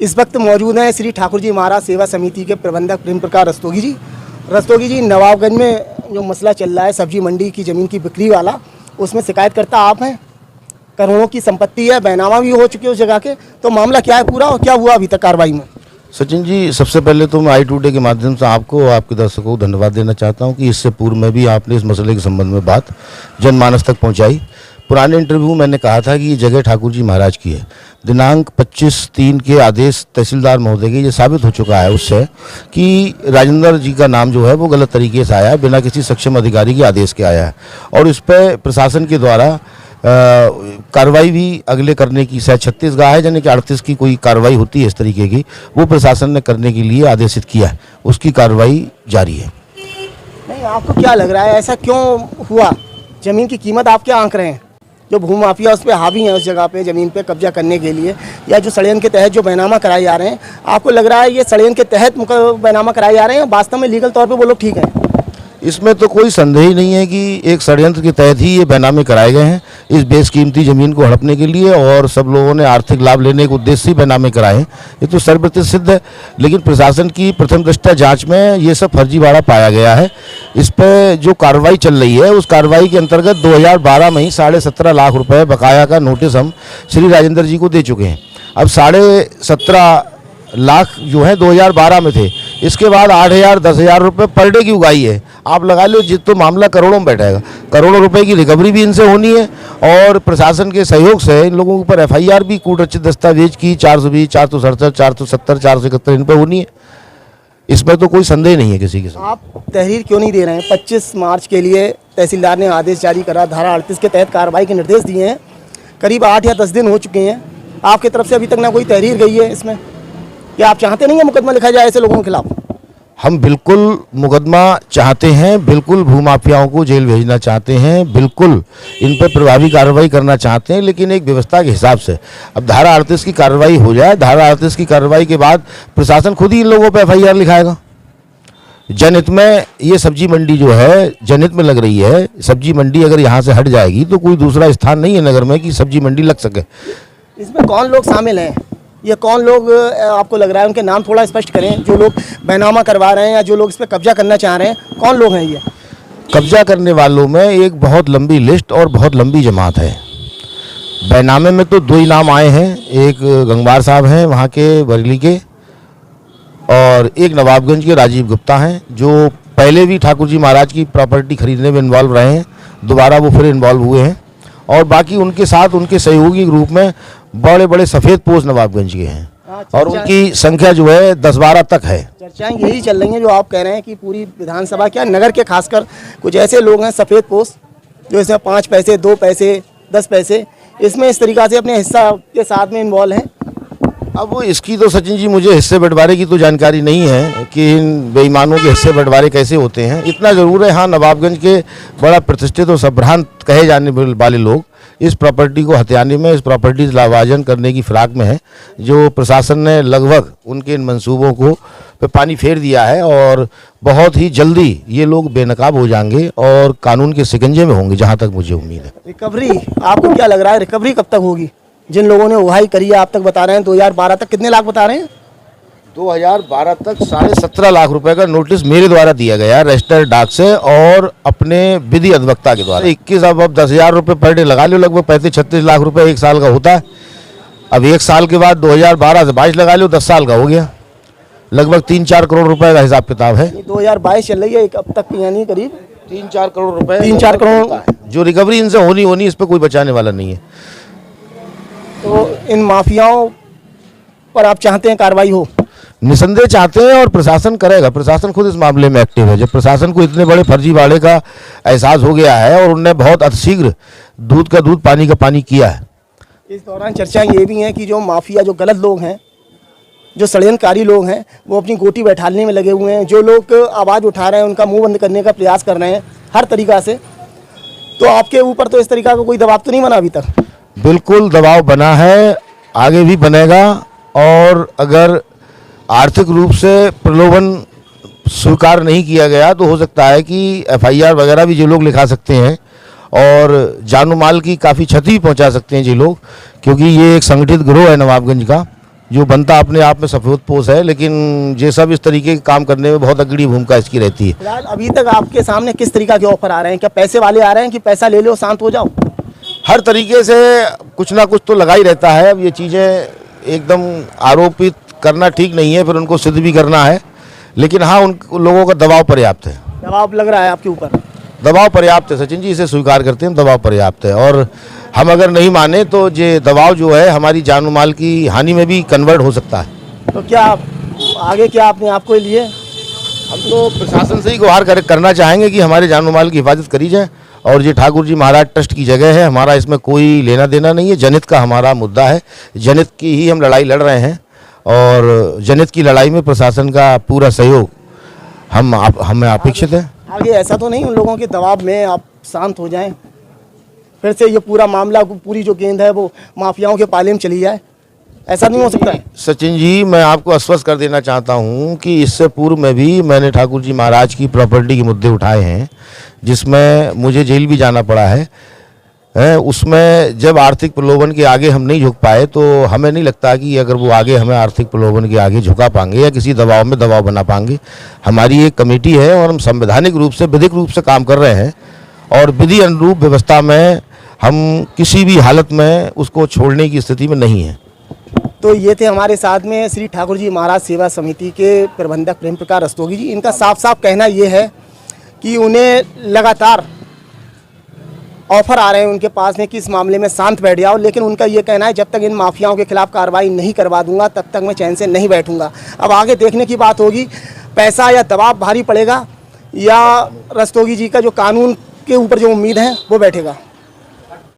इस वक्त मौजूद हैं श्री ठाकुर जी महाराज सेवा समिति के प्रबंधक प्रेम प्रकाश रस्तोगी जी। रस्तोगी जी, नवाबगंज में जो मसला चल रहा है सब्जी मंडी की ज़मीन की बिक्री वाला, उसमें शिकायतकर्ता आप हैं। करोड़ों की संपत्ति है, बैनामा भी हो चुके उस जगह के, तो मामला क्या है पूरा और क्या हुआ अभी तक कार्रवाई में? सचिन जी, सबसे पहले तो मैं आई टुडे के माध्यम से आपको और आपके दर्शकों को धन्यवाद देना चाहता हूं कि इससे पूर्व में भी आपने इस मसले के संबंध में बात जनमानस तक पहुंचाई। पुराने इंटरव्यू मैंने कहा था कि ये जगह ठाकुर जी महाराज की है। दिनांक 25/3 के आदेश तहसीलदार महोदय के ये साबित हो चुका है उससे कि राजेंद्र जी का नाम जो है वो गलत तरीके से आया है, बिना किसी सक्षम अधिकारी के आदेश के आया है, और इस पर प्रशासन के द्वारा कार्रवाई भी अगले करने की शायद 36 गाह है, यानी कि 38 की कोई कार्रवाई होती है इस तरीके की, वो प्रशासन ने करने के लिए आदेशित किया है। उसकी कार्रवाई जारी है। नहीं, आपको क्या लग रहा है ऐसा क्यों हुआ? ज़मीन की कीमत आप क्या आंक रहे हैं? जो भूमाफिया उस पर हावी हैं उस जगह पे ज़मीन पे कब्जा करने के लिए, या जो षड्यंत्र के तहत जो बैनामा कराए जा रहे हैं, आपको लग रहा है ये षड्यंत्र के तहत बैनामा कराए जा रहे हैं, वास्तव में लीगल तौर पे वो लोग ठीक हैं? इसमें तो कोई संदेह ही नहीं है कि एक षड्यंत्र के तहत ही ये बैनामे कराए गए हैं इस बेशकीमती ज़मीन को हड़पने के लिए, और सब लोगों ने आर्थिक लाभ लेने के उद्देश्य से बैनामे कराए हैं। ये तो सर्वप्रसिद्ध है, लेकिन प्रशासन की प्रथम दृष्टया जांच में ये सब फर्जीवाड़ा पाया गया है। इस पर जो कार्रवाई चल रही है उस कार्रवाई के अंतर्गत 2012 में ही 17.5 लाख रुपये बकाया का नोटिस हम श्री राजेंद्र जी को दे चुके हैं। अब 17.5 लाख जो है 2012 में थे, इसके बाद 8,000 10,000 रुपये पर डे की उगाई है। आप लगा लो जित तो मामला करोड़ों में बैठेगा। करोड़ों रुपए की रिकवरी भी इनसे होनी है, और प्रशासन के सहयोग से इन लोगों के ऊपर FIR भी कूट रचित दस्तावेज की 420, 467, 470, 471 इन पर होनी है। इसमें तो कोई संदेह नहीं है किसी के साथ। आप तहरीर क्यों नहीं दे रहे हैं? 25 मार्च के लिए तहसीलदार ने आदेश जारी करा, धारा 38 के तहत कार्रवाई के निर्देश दिए हैं। करीब 8 या 10 दिन हो चुके हैं, आपकी तरफ से अभी तक ना कोई तहरीर गई है इसमें। क्या आप चाहते नहीं है मुकदमा लिखा जाए ऐसे लोगों के खिलाफ? हम बिल्कुल मुकदमा चाहते हैं, बिल्कुल भूमाफियाओं को जेल भेजना चाहते हैं, बिल्कुल इन पर प्रभावी कार्रवाई करना चाहते हैं, लेकिन एक व्यवस्था के हिसाब से। अब धारा 38 की कार्रवाई हो जाए, धारा 38 की कार्रवाई के बाद प्रशासन खुद ही इन लोगों पर FIR लिखाएगा। जनहित में ये सब्जी मंडी जो है जनहित में लग रही है। सब्जी मंडी अगर यहाँ से हट जाएगी तो कोई दूसरा स्थान नहीं है नगर में कि सब्जी मंडी लग सके। इसमें कौन लोग शामिल हैं? ये कौन लोग आपको लग रहा है? उनके नाम थोड़ा स्पष्ट करें, जो लोग बैनामा करवा रहे हैं या जो लोग इस पर कब्जा करना चाह रहे हैं, कौन लोग हैं ये? कब्जा करने वालों में एक बहुत लंबी लिस्ट और बहुत लंबी जमात है। बैनामे में तो 2 ही नाम आए हैं, एक गंगवार साहब हैं वहाँ के बरेली के, और एक नवाबगंज के राजीव गुप्ता हैं, जो पहले भी ठाकुर जी महाराज की प्रॉपर्टी खरीदने में इन्वॉल्व रहे हैं, दोबारा वो फिर इन्वॉल्व हुए हैं। और बाकी उनके साथ उनके सहयोगी ग्रुप में बड़े बड़े सफ़ेद पोश नवाबगंज के हैं, और उनकी संख्या जो है 10-12 तक है। चर्चाएं यही चल रही हैं जो आप कह रहे हैं कि पूरी विधानसभा क्या नगर के खासकर कुछ ऐसे लोग हैं सफ़ेद पोश, जो इसमें 5 पैसे 2 पैसे 10 पैसे इसमें इस तरीक़ा से अपने हिस्सा के साथ में इन्वॉल्व हैं। अब वो इसकी तो सचिन जी मुझे हिस्से बंटवारे की तो जानकारी नहीं है कि इन बेईमानों के हिस्से बंटवारे कैसे होते हैं। इतना ज़रूर है, हाँ, नवाबगंज के बड़ा प्रतिष्ठित और संभ्रांत कहे जाने वाले लोग इस प्रॉपर्टी को हथियाने में, इस प्रॉपर्टी लाभार्जन करने की फिराक में है, जो प्रशासन ने लगभग उनके इन मंसूबों को पे पानी फेर दिया है, और बहुत ही जल्दी ये लोग बेनकाब हो जाएंगे और कानून के शिकंजे में होंगे, जहाँ तक मुझे उम्मीद है। रिकवरी, आपको क्या लग रहा है रिकवरी कब तक होगी? जिन लोगों ने उहाई करी है, आप तक बता रहे हैं 2012 तक, कितने लाख बता रहे हैं? 2012 तक 17.5 लाख रुपए का नोटिस मेरे द्वारा दिया गया रजिस्टर्ड डाक से और अपने विधि अधिवक्ता के द्वारा। 21 अब 10,000 रुपये पर डे लगा लो, लगभग 35-36 लाख रुपए 1 साल का होता है। अब 1 साल के बाद 2012 से 22 लगा लो, 10 साल का हो गया, लगभग 3-4 करोड़ रुपए का हिसाब किताब है। 2022 चल रही है अब तक, यानी करीब 3-4 करोड़ रुपए, 3-4 करोड़ जो रिकवरी इनसे होनी, इस पर कोई बचाने वाला नहीं है। तो इन माफियाओं पर आप चाहते हैं कार्रवाई हो? निसंदेह चाहते हैं, और प्रशासन करेगा। प्रशासन खुद इस मामले में एक्टिव है। जब प्रशासन को इतने बड़े फर्जीवाड़े का एहसास हो गया है और उनने बहुत अतिशीघ्र दूध का दूध पानी का पानी किया है। इस दौरान चर्चाएं ये भी हैं कि जो माफिया, जो गलत लोग हैं, जो षड्यंत्रकारी लोग हैं, वो अपनी गोटी बैठाने में लगे हुए हैं। जो लोग आवाज़ उठा रहे हैं उनका मुंह बंद करने का प्रयास कर रहे हैं हर तरीक़ा से। तो आपके ऊपर तो इस तरीक़ा का कोई दबाव तो नहीं बना अभी तक? बिल्कुल दबाव बना है, आगे भी बनेगा, और अगर आर्थिक रूप से प्रलोभन स्वीकार नहीं किया गया तो हो सकता है कि FIR वगैरह भी जो लोग लिखा सकते हैं, और जानो माल की काफ़ी क्षति पहुंचा सकते हैं जी लोग, क्योंकि ये एक संगठित गिरोह है नवाबगंज का, जो बनता अपने आप में सफेदपोश है, लेकिन ये सब इस तरीके के काम करने में बहुत अग्रणी भूमिका इसकी रहती है। फिलहाल अभी तक आपके सामने किस तरीका के ऑफर आ रहे हैं? क्या पैसे वाले आ रहे हैं कि पैसा ले लो शांत हो जाओ? हर तरीके से कुछ ना कुछ तो लगा ही रहता है। अब ये चीज़ें एकदम आरोपित करना ठीक नहीं है, फिर उनको सिद्ध भी करना है, लेकिन हाँ उन लोगों का दबाव पर्याप्त है। दबाव लग रहा है आपके ऊपर? दबाव पर्याप्त है सचिन जी, इसे स्वीकार करते हैं, दबाव पर्याप्त है। और हम अगर नहीं माने तो ये दबाव जो है हमारी जान माल की हानि में भी कन्वर्ट हो सकता है। तो क्या आगे क्या आपने आपको लिए? हम तो प्रशासन से ही गुहार करना चाहेंगे कि हमारे जान माल की हिफाजत करी जाए। और ये ठाकुर जी महाराज ट्रस्ट की जगह है, हमारा इसमें कोई लेना देना नहीं है। जनहित का हमारा मुद्दा है, जनहित की ही हम लड़ाई लड़ रहे हैं, और जनहित की लड़ाई में प्रशासन का पूरा सहयोग हमें अपेक्षित है। आगे ऐसा तो नहीं उन लोगों के दबाव में आप शांत हो जाएं, फिर से ये पूरा मामला पूरी जो गेंद है वो माफियाओं के पाले में चली जाए? ऐसा नहीं हो सकता है? सचिन जी, मैं आपको आश्वस्त कर देना चाहता हूं कि इससे पूर्व में भी मैंने ठाकुर जी महाराज की प्रॉपर्टी के मुद्दे उठाए हैं, जिसमें मुझे जेल भी जाना पड़ा है। उसमें जब आर्थिक प्रलोभन के आगे हम नहीं झुक पाए, तो हमें नहीं लगता कि अगर वो आगे हमें आर्थिक प्रलोभन के आगे झुका पाएंगे या किसी दबाव में दबाव बना पाएंगे। हमारी एक कमेटी है और हम संवैधानिक रूप से, विधिक रूप से काम कर रहे हैं, और विधि अनुरूप व्यवस्था में हम किसी भी हालत में उसको छोड़ने की स्थिति में नहीं है। तो ये थे हमारे साथ में श्री ठाकुर जी महाराज सेवा समिति के प्रबंधक प्रेम प्रकाश रस्तोगी जी। इनका साफ साफ कहना ये है कि उन्हें लगातार ऑफर आ रहे हैं उनके पास में कि इस मामले में शांत बैठ जाओ, लेकिन उनका ये कहना है जब तक इन माफियाओं के खिलाफ कार्रवाई नहीं करवा दूंगा तब तक मैं चैन से नहीं बैठूंगा। अब आगे देखने की बात होगी, पैसा या दबाव भारी पड़ेगा या रस्तोगी जी का जो कानून के ऊपर जो उम्मीद है वो बैठेगा।